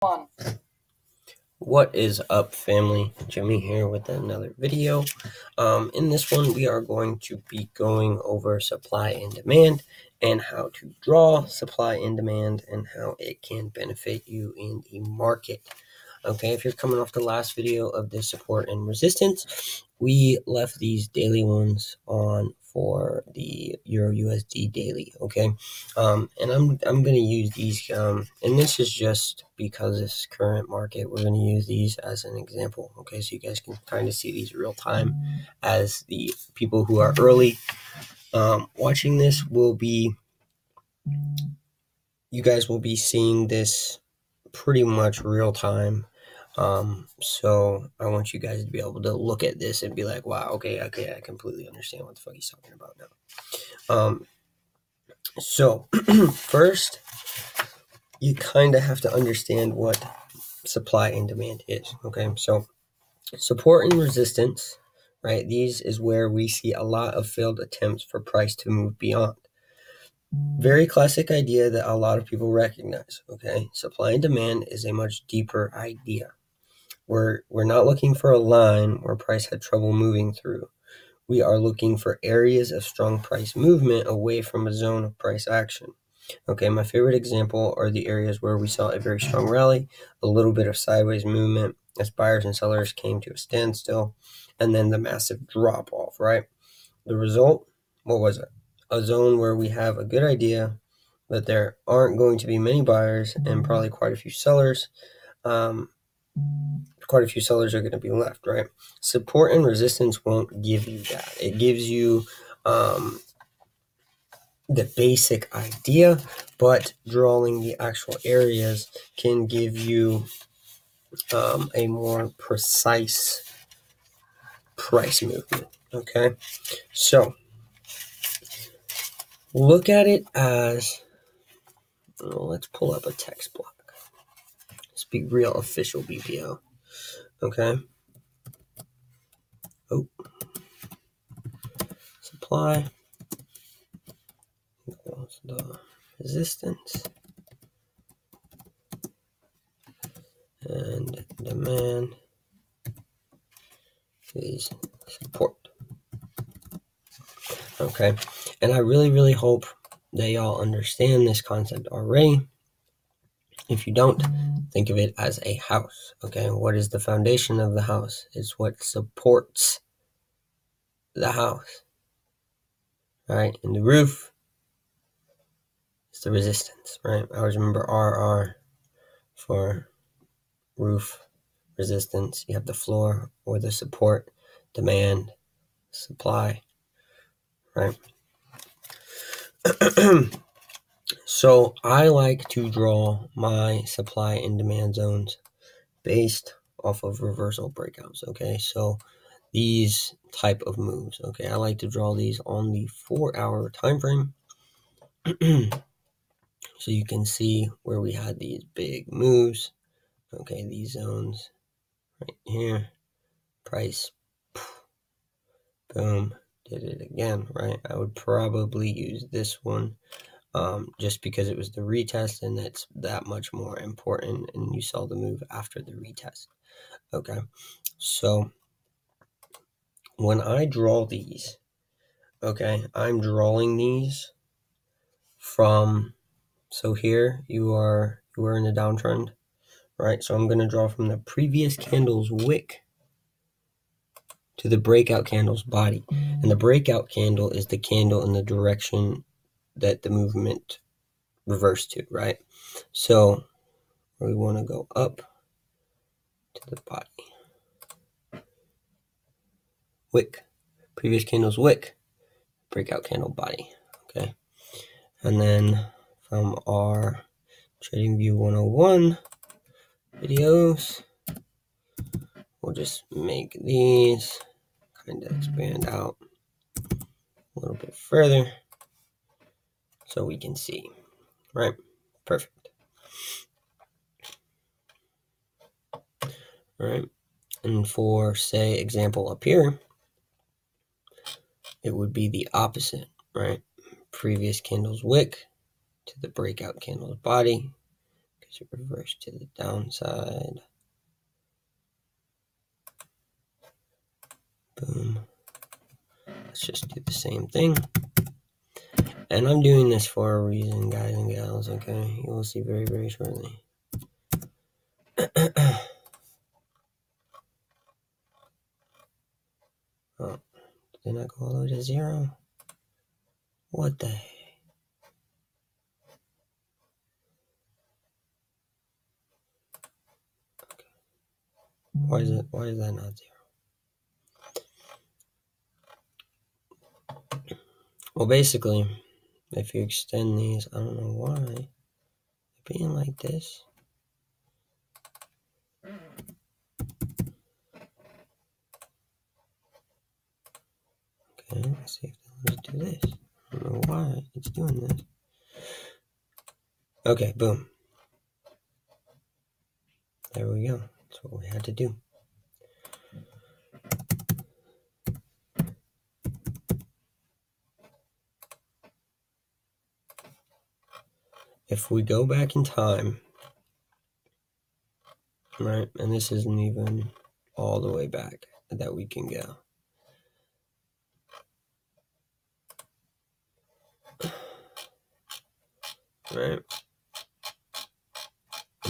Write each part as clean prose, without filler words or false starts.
One. What is up, family? Jimmy here with another video. In this one, we are going to be going over supply and demand and how to draw supply and demand and how it can benefit you in the market. Okay, if you're coming off the last video of the support and resistance, we left these daily ones on for the Euro USD daily. Okay, and I'm gonna use these, and this is just because this current market. We're gonna use these as an example. Okay, so you guys can kind of see these real time, as the people who are early watching this will be. You guys will be seeing this pretty much real time. So I want you guys to be able to look at this and be like, wow, okay, I completely understand what the fuck he's talking about now. So first, you kind of have to understand what supply and demand is. Okay, so support and resistance, right? These is where we see a lot of failed attempts for price to move beyond. Very classic idea that a lot of people recognize. Okay, supply and demand is a much deeper idea. We're not looking for a line where price had trouble moving through. We are looking for areas of strong price movement away from a zone of price action. Okay, my favorite example are the areas where we saw a very strong rally, a little bit of sideways movement as buyers and sellers came to a standstill, and then the massive drop off, right? The result, what was it? A zone where we have a good idea that there aren't going to be many buyers and probably quite a few sellers. Quite a few sellers are going to be left, right? Support and resistance won't give you that. It gives you the basic idea, but drawing the actual areas can give you a more precise price movement. Okay, so look at it as, let's pull up a text block. Let's be real official BPO. Okay. Oh, supply equals the resistance and demand is support. Okay, and I really hope that y'all understand this concept already. If you don't, think of it as a house. Okay, what is the foundation of the house? It's what supports the house. All right, and the roof is the resistance, right? I always remember RR for roof resistance. You have the floor or the support, demand, supply, right? So I like to draw my supply and demand zones based off of reversal breakouts. Okay, so these type of moves. Okay, I like to draw these on the 4-hour time frame. So you can see where we had these big moves. Okay, these zones right here, price, boom, did it again, right? I would probably use this one just because it was the retest, and that's that much more important, and you saw the move after the retest. Okay, so when I draw these, okay, I'm drawing these from, so here you are in a downtrend, right? So I'm going to draw from the previous candle's wick to the breakout candle's body. And the breakout candle is the candle in the direction that the movement reversed to, right? So we want to go up to the body. Wick, previous candle's wick, breakout candle body, okay? And then from our TradingView 101 videos, we'll just make these kind of expand out a little bit further so we can see, right? Perfect. All right, and for, say, example up here, it would be the opposite, right? Previous candle's wick to the breakout candle's body, because Let's reverse to the downside. Boom. Let's just do the same thing. And I'm doing this for a reason, guys and gals, okay? You will see very, very shortly. Oh, did not go all the way to 0? What the heck? Okay. Why is that not 0? Well, basically, if you extend these, I don't know why they're being like this. Okay, let's see if let's do this. I don't know why it's doing this. Okay, boom. There we go. That's what we had to do. If we go back in time, right, and this isn't even all the way back that we can go. Right?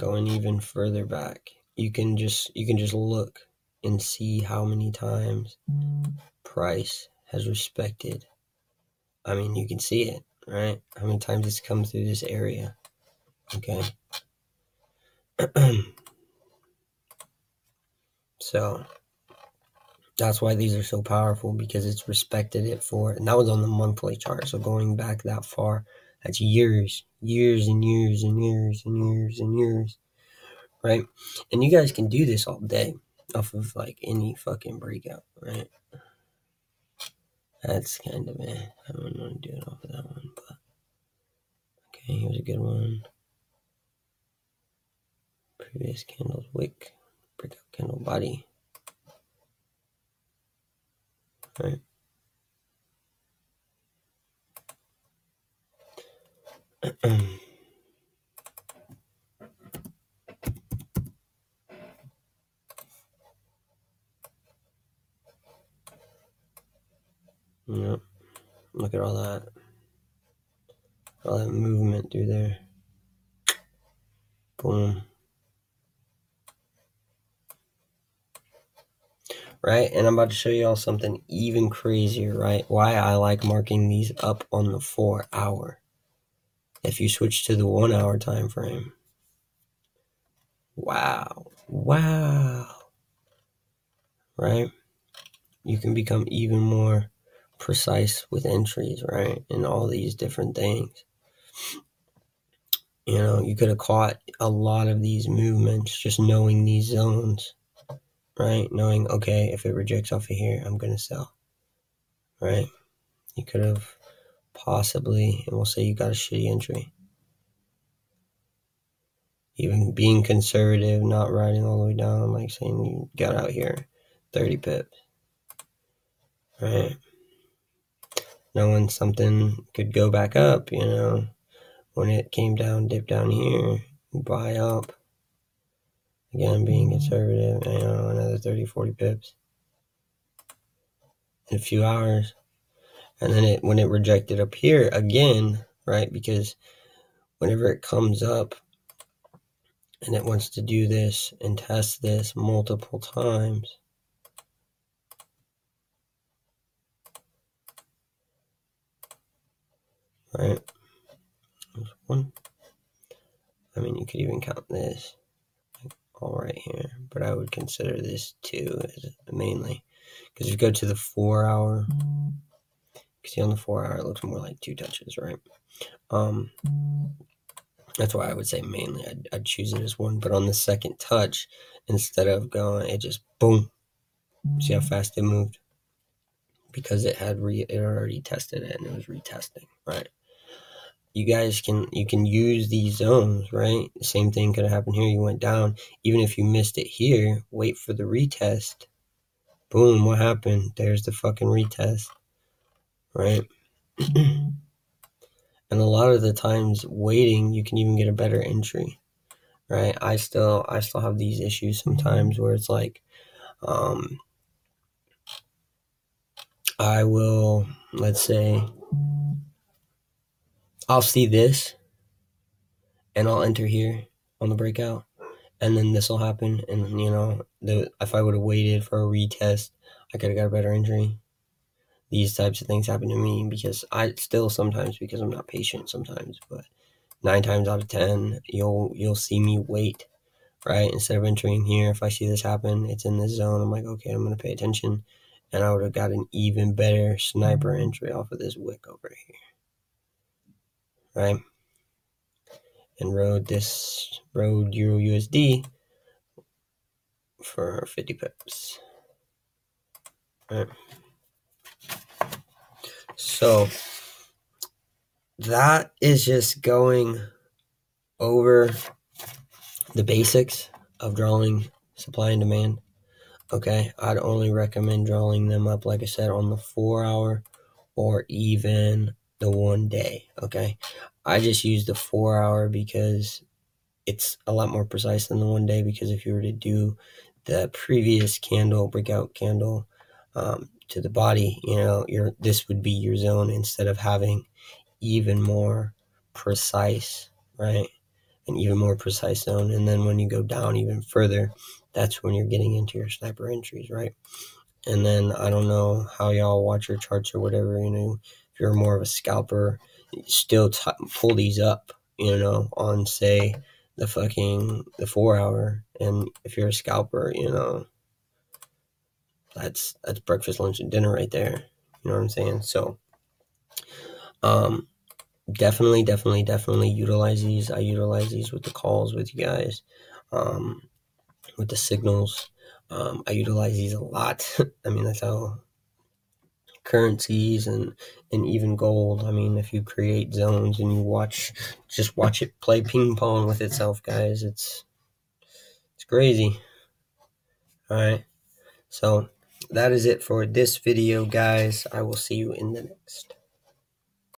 Going even further back, you can just look and see how many times price has respected. I mean, you can see it, right? How many times it's come through this area. Okay. So that's why these are so powerful, because it's respected it for, and that was on the monthly chart. So going back that far, that's years and years and years and years and years, right? And you guys can do this all day off of like any fucking breakout, right? That's kind of I don't want to do it off of that one, but okay, here's a good one. Previous candle's wick, breakout candle body, right? Yep. Look at all that movement through there. Boom. Right, and I'm about to show you all something even crazier, right? Why I like marking these up on the 4 hour. If you switch to the 1 hour time frame, wow, right? You can become even more precise with entries, right? And all these different things. You know, you could have caught a lot of these movements just knowing these zones, right? Knowing, okay, if it rejects off of here, I'm going to sell, right? You could have possibly, and we'll say you got a shitty entry. Even being conservative, not riding all the way down, like saying you got out here 30 pips, right? Knowing something could go back up, you know, when it came down, dipped down here, buy up. Again, being conservative, you know, another 30, 40 pips in a few hours. And then when it rejected up here again, right? Because whenever it comes up and it wants to do this and test this multiple times, right? There's one. I mean, you could even count this all right here, but I would consider this 2 as mainly. Because if you go to the 4 hour, you can see on the 4 hour, it looks more like 2 touches, right? That's why I would say mainly I'd choose it as 1, but on the second touch, instead of going, it just boom. See how fast it moved? Because it had it already tested it and it was retesting, right? You guys can use these zones, right? The same thing could have happened here. You went down. Even if you missed it here, wait for the retest. Boom, what happened? There's the fucking retest, right? And a lot of the times waiting, you can even get a better entry, right? I still have these issues sometimes where it's like, I will, let's say, I'll see this and I'll enter here on the breakout, and then this will happen, and if I would have waited for a retest, I could have got a better entry. These types of things happen to me because because I'm not patient sometimes, but 9 times out of 10, you'll see me wait, right? Instead of entering here, if I see this happen, it's in this zone, I'm like, okay, I'm going to pay attention, and I would have got an even better sniper entry off of this wick over here, right? And rode Euro USD for 50 pips, right? So that is just going over the basics of drawing supply and demand. Okay, I'd only recommend drawing them up, like I said, on the 4 hour or even the 1 day. Okay, I just use the 4 hour because it's a lot more precise than the 1 day, because if you were to do the previous candle, breakout candle, to the body, this would be your zone instead of having even more precise, right? An even more precise zone. And then when you go down even further, that's when you're getting into your sniper entries, right? And then I don't know how y'all watch your charts or whatever, if you're more of a scalper, still pull these up, on say the 4 hour. And if you're a scalper, that's breakfast, lunch, and dinner right there. You know what I'm saying? So, definitely utilize these. I utilize these with the calls with you guys, with the signals. I utilize these a lot. I mean, that's how currencies and even gold. I mean, if you create zones and you just watch it play ping pong with itself, guys, it's crazy. All right. So that is it for this video, guys. I will see you in the next.